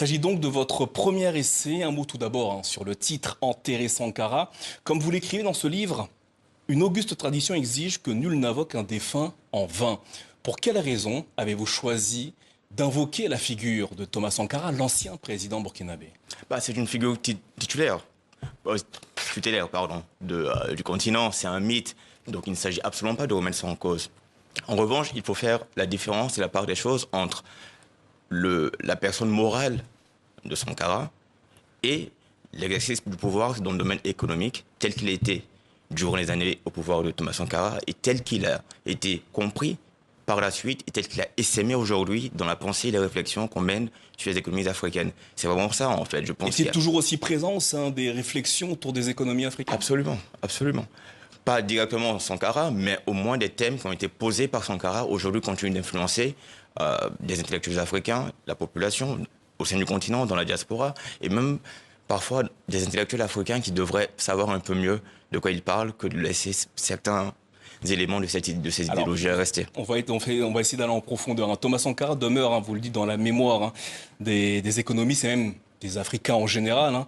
s'agit donc de votre premier essai. Un mot tout d'abord sur le titre Enterrer Sankara. Comme vous l'écrivez dans ce livre, une auguste tradition exige que nul n'invoque un défunt en vain. Pour quelle raison avez-vous choisi d'invoquer la figure de Thomas Sankara, l'ancien président burkinabé? C'est une figure tutélaire du continent, c'est un mythe, donc il ne s'agit absolument pas de remettre ça en cause. En revanche, il faut faire la différence et la part des choses entre la personne morale de Sankara et l'exercice du pouvoir dans le domaine économique tel qu'il a été durant les années au pouvoir de Thomas Sankara et tel qu'il a été compris par la suite et tel qu'il a essaimé aujourd'hui dans la pensée et les réflexions qu'on mène sur les économies africaines. C'est vraiment ça, en fait, je pense. Est-il toujours aussi présent au sein des réflexions autour des économies africaines? Absolument, absolument. Pas directement Sankara, mais au moins des thèmes qui ont été posés par Sankara aujourd'hui continuent d'influencer des intellectuels africains, la population au sein du continent, dans la diaspora, et même parfois des intellectuels africains qui devraient savoir un peu mieux de quoi ils parlent que de laisser certains éléments de ces idéologies à rester. On va essayer d'aller en profondeur. Thomas Sankara demeure, vous le dites, dans la mémoire des économistes et même des Africains en général,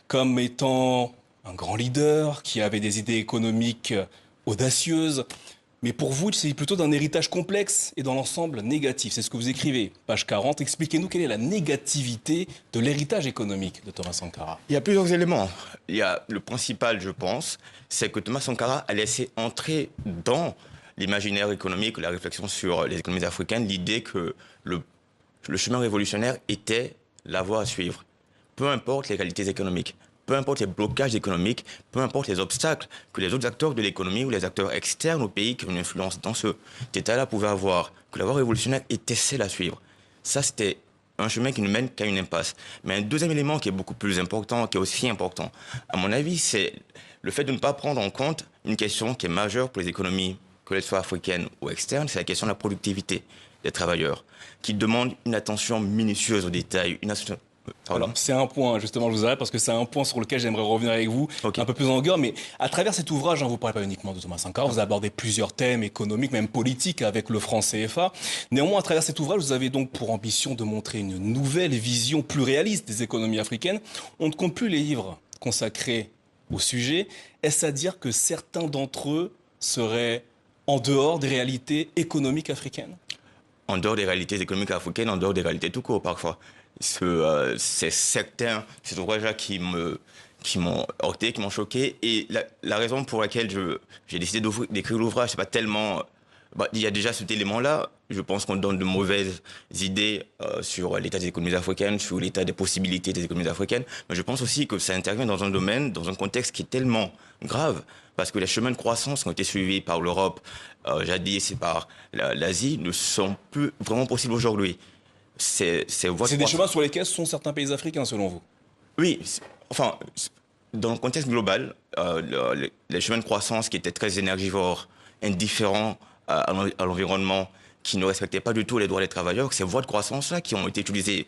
comme étant un grand leader qui avait des idées économiques audacieuses. Mais pour vous, c'est plutôt d'un héritage complexe et dans l'ensemble négatif. C'est ce que vous écrivez, page 40. Expliquez-nous quelle est la négativité de l'héritage économique de Thomas Sankara. Il y a plusieurs éléments. Il y a le principal, je pense, c'est que Thomas Sankara a laissé entrer dans l'imaginaire économique, la réflexion sur les économies africaines, l'idée que le chemin révolutionnaire était la voie à suivre. Peu importe les réalités économiques. Peu importe les blocages économiques, peu importe les obstacles que les autres acteurs de l'économie ou les acteurs externes au pays qui ont une influence dans cet état-là pouvaient avoir, que la voie révolutionnaire était celle à suivre. Ça, c'était un chemin qui ne mène qu'à une impasse. Mais un deuxième élément qui est beaucoup plus important, qui est aussi important, à mon avis, c'est le fait de ne pas prendre en compte une question qui est majeure pour les économies, que elles soient africaines ou externes, c'est la question de la productivité des travailleurs, qui demande une attention minutieuse aux détails, une attention. Alors, c'est un point, justement, je vous arrête parce que c'est un point sur lequel j'aimerais revenir avec vous un peu plus en longueur. Mais à travers cet ouvrage, vous ne parlez pas uniquement de Thomas Sankara, vous abordez plusieurs thèmes économiques, même politiques, avec le franc CFA. Néanmoins, à travers cet ouvrage, vous avez donc pour ambition de montrer une nouvelle vision plus réaliste des économies africaines. On ne compte plus les livres consacrés au sujet. Est-ce à dire que certains d'entre eux seraient en dehors des réalités économiques africaines? En dehors des réalités économiques africaines, en dehors des réalités tout court, parfois. C'est certains, ces ouvrages-là qui m'ont heurté, qui m'ont choqué. Et la raison pour laquelle j'ai décidé d'écrire l'ouvrage, c'est pas tellement. Il y a déjà cet élément-là. Je pense qu'on donne de mauvaises idées sur l'état des économies africaines, sur l'état des possibilités des économies africaines. Mais je pense aussi que ça intervient dans un domaine, dans un contexte qui est tellement grave. Parce que les chemins de croissance qui ont été suivis par l'Europe, jadis, et par l'Asie, ne sont plus vraiment possibles aujourd'hui. C'est des chemins sur lesquels sont certains pays africains, selon vous? Oui, enfin, dans le contexte global, les chemins de croissance qui étaient très énergivores, indifférents à l'environnement, qui ne respectaient pas du tout les droits des travailleurs, ces voies de croissance-là qui ont été utilisées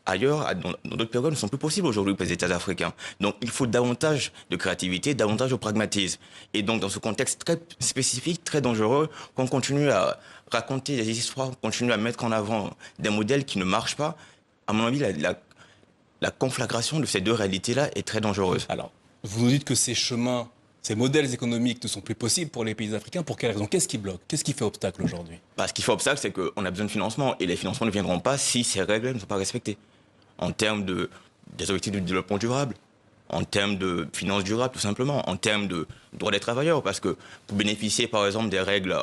ailleurs, dans d'autres périodes, ne sont plus possibles aujourd'hui pour les États africains. Donc il faut davantage de créativité, davantage de pragmatisme. Et donc dans ce contexte très spécifique, très dangereux, qu'on continue à raconter des histoires, qu'on continue à mettre en avant des modèles qui ne marchent pas, à mon avis, la conflagration de ces deux réalités-là est très dangereuse. Alors, vous nous dites que ces chemins, ces modèles économiques ne sont plus possibles pour les pays africains. Pour quelle raison? Qu'est-ce qui bloque? Qu'est-ce qui fait obstacle aujourd'hui? Ce qui fait obstacle, c'est qu'on a besoin de financement. Et les financements ne viendront pas si ces règles ne sont pas respectées. En termes des objectifs de développement durable, en termes de finances durables, tout simplement, en termes de droits des travailleurs. Parce que pour bénéficier, par exemple, des règles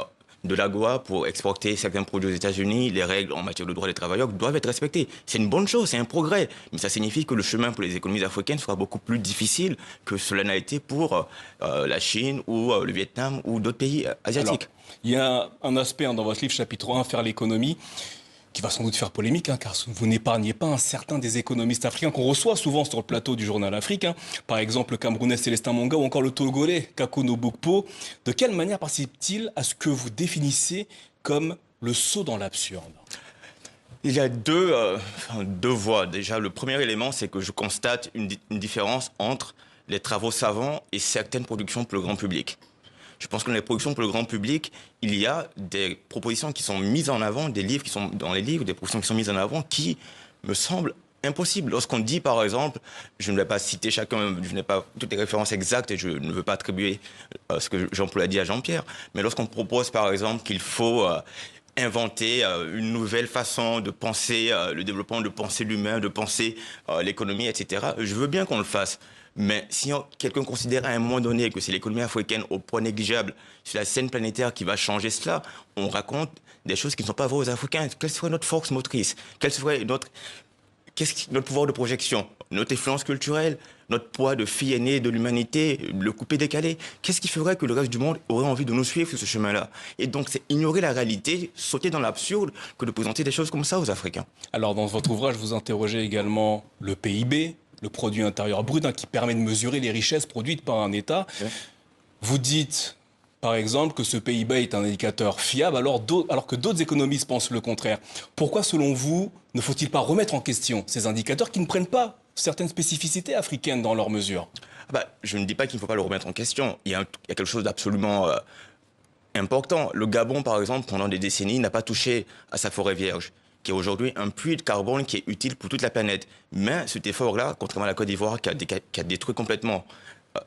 de l'AGOA pour exporter certains produits aux États-Unis, les règles en matière de droits des travailleurs doivent être respectées. C'est une bonne chose, c'est un progrès. Mais ça signifie que le chemin pour les économies africaines sera beaucoup plus difficile que cela n'a été pour la Chine ou le Vietnam ou d'autres pays asiatiques. Alors, il y a un aspect dans votre livre, chapitre 1, Faire l'économie, qui va sans doute faire polémique, car vous n'épargnez pas un certain des économistes africains qu'on reçoit souvent sur le plateau du Journal Afrique. Par exemple, le Camerounais Célestin Monga ou encore le Togolais Kako Nobokpo. De quelle manière participe-t-il à ce que vous définissez comme le saut dans l'absurde? Il y a deux voies. Déjà, le premier élément, c'est que je constate une différence entre les travaux savants et certaines productions pour le grand public. Je pense que dans les productions pour le grand public, il y a des propositions qui sont mises en avant, des livres qui sont dans les livres, des propositions qui sont mises en avant qui me semblent impossible. Lorsqu'on dit, par exemple, je ne vais pas citer chacun, je n'ai pas toutes les références exactes et je ne veux pas attribuer ce que Jean-Paul a dit à Jean-Pierre, mais lorsqu'on propose, par exemple, qu'il faut inventer une nouvelle façon de penser le développement, de penser l'humain, de penser l'économie, etc., je veux bien qu'on le fasse. Mais si quelqu'un considère à un moment donné que c'est l'économie africaine au point négligeable sur la scène planétaire qui va changer cela, on raconte des choses qui ne sont pas vraies aux Africains. Quelle serait notre force motrice? Quel serait notre pouvoir de projection, notre influence culturelle, notre poids de fille aînée de l'humanité, le coupé décalé? Qu'est-ce qui ferait que le reste du monde aurait envie de nous suivre sur ce chemin-là? Et donc, c'est ignorer la réalité, sauter dans l'absurde, que de présenter des choses comme ça aux Africains. Alors, dans votre ouvrage, vous interrogez également le PIB, le produit intérieur brut, qui permet de mesurer les richesses produites par un État. Ouais. Vous dites, par exemple, que ce PIB est un indicateur fiable, alors que d'autres économistes pensent le contraire. Pourquoi, selon vous, ne faut-il pas remettre en question ces indicateurs qui ne prennent pas certaines spécificités africaines dans leurs mesures? Je ne dis pas qu'il ne faut pas le remettre en question. Il y a quelque chose d'absolument important. Le Gabon, par exemple, pendant des décennies, n'a pas touché à sa forêt vierge, qui est aujourd'hui un puits de carbone qui est utile pour toute la planète. Mais cet effort-là, contrairement à la Côte d'Ivoire, qui a détruit complètement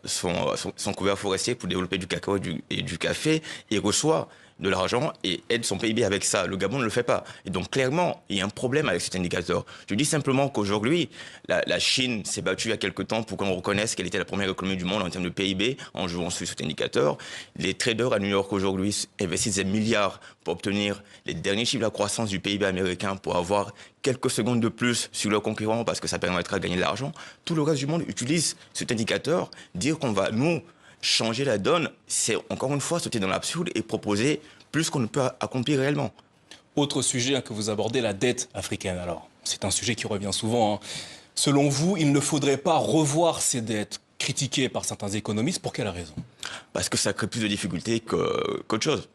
son couvert forestier pour développer du cacao et du café, il reçoit de l'argent et aide son PIB avec ça. Le Gabon ne le fait pas. Et donc, clairement, il y a un problème avec cet indicateur. Je dis simplement qu'aujourd'hui, la Chine s'est battue il y a quelque temps pour qu'on reconnaisse qu'elle était la première économie du monde en termes de PIB, en jouant sur cet indicateur. Les traders à New York aujourd'hui investissent des milliards pour obtenir les derniers chiffres de la croissance du PIB américain, pour avoir quelques secondes de plus sur leurs concurrents, parce que ça permettra de gagner de l'argent. Tout le reste du monde utilise cet indicateur. Dire qu'on va, nous, changer la donne, c'est encore une fois sauter dans l'absurde et proposer plus qu'on ne peut accomplir réellement. Autre sujet que vous abordez, la dette africaine. Alors, c'est un sujet qui revient souvent. Selon vous, il ne faudrait pas revoir ces dettes critiquées par certains économistes. Pour quelle raison? Parce que ça crée plus de difficultés qu'autre chose.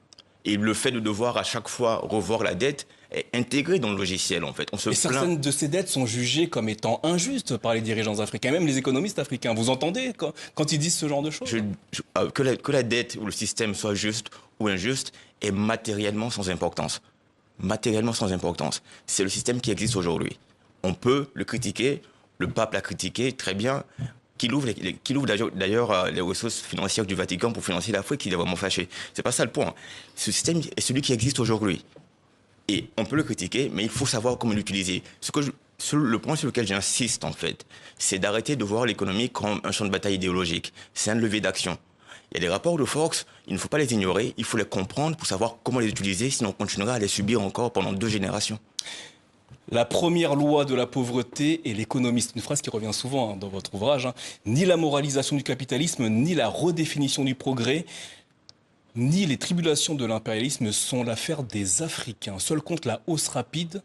Et le fait de devoir à chaque fois revoir la dette est intégré dans le logiciel, en fait. Certaines de ces dettes sont jugées comme étant injustes par les dirigeants africains, même les économistes africains. Vous entendez quand ils disent ce genre de choses? Que la dette ou le système soit juste ou injuste est matériellement sans importance. Matériellement sans importance. C'est le système qui existe aujourd'hui. On peut le critiquer, le pape l'a critiqué, très bien, qu'il ouvre d'ailleurs les ressources financières du Vatican pour financer l'Afrique, il est vraiment fâché. C'est pas ça le point. Ce système est celui qui existe aujourd'hui. Et on peut le critiquer, mais il faut savoir comment l'utiliser. Le point sur lequel j'insiste, en fait, c'est d'arrêter de voir l'économie comme un champ de bataille idéologique. C'est un levier d'action. Il y a des rapports de force, il ne faut pas les ignorer, il faut les comprendre pour savoir comment les utiliser, sinon on continuera à les subir encore pendant 2 générations. La première loi de la pauvreté est l'économiste. Une phrase qui revient souvent dans votre ouvrage. Ni la moralisation du capitalisme, ni la redéfinition du progrès, ni les tribulations de l'impérialisme sont l'affaire des Africains. Seul compte la hausse rapide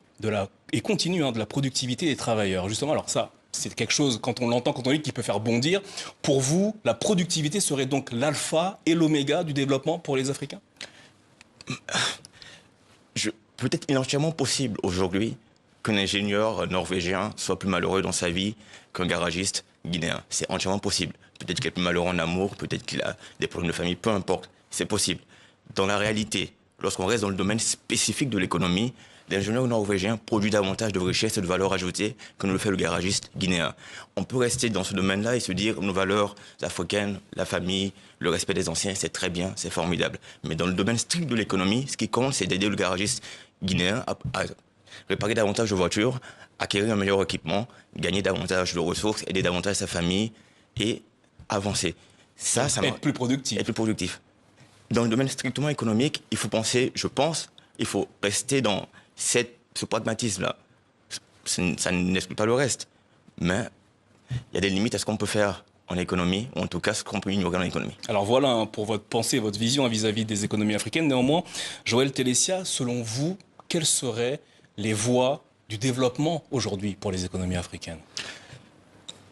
et continue de la productivité des travailleurs. Justement, alors ça, c'est quelque chose, quand on l'entend, quand on dit qu'il peut faire bondir. Pour vous, la productivité serait donc l'alpha et l'oméga du développement pour les Africains? Peut-être entièrement possible aujourd'hui qu'un ingénieur norvégien soit plus malheureux dans sa vie qu'un garagiste guinéen. C'est entièrement possible. Peut-être qu'il est plus malheureux en amour, peut-être qu'il a des problèmes de famille, peu importe. C'est possible. Dans la réalité, lorsqu'on reste dans le domaine spécifique de l'économie, l'ingénieur norvégien produit davantage de richesses et de valeur ajoutée que ne le fait le garagiste guinéen. On peut rester dans ce domaine-là et se dire nos valeurs africaines, la famille, le respect des anciens, c'est très bien, c'est formidable. Mais dans le domaine strict de l'économie, ce qui compte, c'est d'aider le garagiste guinéen à réparer davantage de voitures, acquérir un meilleur équipement, gagner davantage de ressources, aider davantage sa famille et avancer. Ça être plus productif. Être plus productif. Dans le domaine strictement économique, il faut penser, je pense, il faut rester dans ce pragmatisme-là. Ça n'exclut pas le reste. Mais il y a des limites à ce qu'on peut faire en économie, ou en tout cas ce qu'on peut ignorer en économie. Alors voilà pour votre pensée, votre vision vis-à-vis des économies africaines. Néanmoins, Joël Telessia, selon vous, quelles seraient les voies du développement aujourd'hui pour les économies africaines?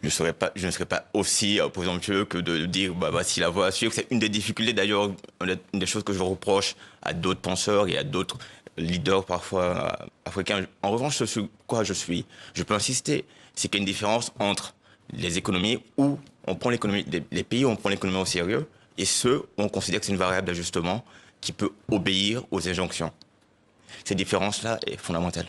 Je ne serais pas aussi présomptueux que de dire voici la voie à suivre. C'est une des difficultés d'ailleurs, une des choses que je reproche à d'autres penseurs et à d'autres leaders parfois africains. En revanche, ce sur quoi je peux insister, c'est qu'il y a une différence entre les économies où on prend l'économie, les pays où on prend l'économie au sérieux et ceux où on considère que c'est une variable d'ajustement qui peut obéir aux injonctions. Cette différence-là est fondamentale.